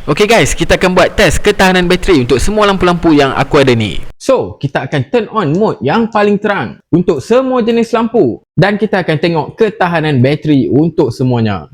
Okay guys, kita akan buat test ketahanan bateri untuk semua lampu-lampu yang aku ada ni. So, kita akan turn on mode yang paling terang untuk semua jenis lampu dan kita akan tengok ketahanan bateri untuk semuanya.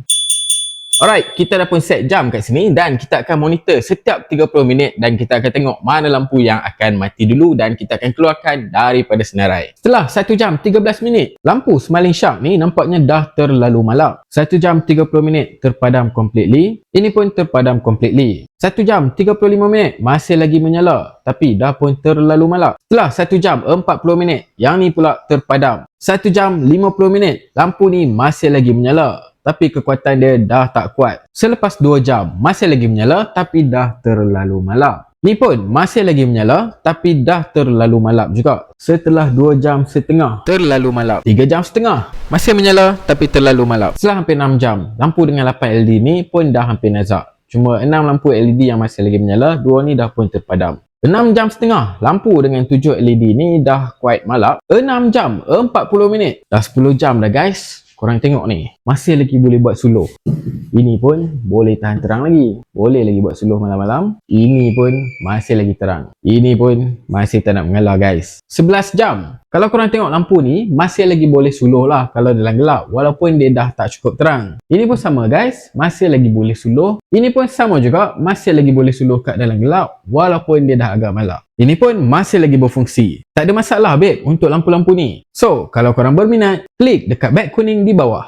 Alright, kita dah pun set jam kat sini dan kita akan monitor setiap 30 minit dan kita akan tengok mana lampu yang akan mati dulu dan kita akan keluarkan daripada senarai. Setelah 1 jam 13 minit, lampu smiling shark ni nampaknya dah terlalu malap. 1 jam 30 minit terpadam completely, ini pun terpadam completely. 1 jam 35 minit masih lagi menyala tapi dah pun terlalu malap. Setelah 1 jam 40 minit, yang ni pula terpadam. 1 jam 50 minit, lampu ni masih lagi menyala tapi kekuatan dia dah tak kuat. Selepas 2 jam, masih lagi menyala tapi dah terlalu malap. Ni pun masih lagi menyala tapi dah terlalu malap juga. Setelah 2 jam setengah, Terlalu malap. 3 jam setengah, Masih menyala tapi terlalu malap. setelah hampir 6 jam, lampu dengan 8 LED ni pun dah hampir nazak. Cuma 6 lampu LED yang masih lagi menyala, 2 ni dah pun terpadam. 6 jam setengah, lampu dengan 7 LED ni dah quite malap. 6 jam 40 minit, dah 10 jam dah guys. Korang tengok ni, masih lagi boleh buat suluh. Ini pun boleh tahan terang lagi. Boleh lagi buat suluh malam-malam. Ini pun masih lagi terang. Ini pun masih tak nak mengalah guys. 11 jam. Kalau korang tengok lampu ni, masih lagi boleh suluh lah kalau dalam gelap. Walaupun dia dah tak cukup terang. Ini pun sama guys, masih lagi boleh suluh. Ini pun sama juga, masih lagi boleh suluh kat dalam gelap. Walaupun dia dah agak malap. Ini pun masih lagi berfungsi. Tak ada masalah babe untuk lampu-lampu ni. So, kalau korang berminat, klik dekat beg kuning di bawah.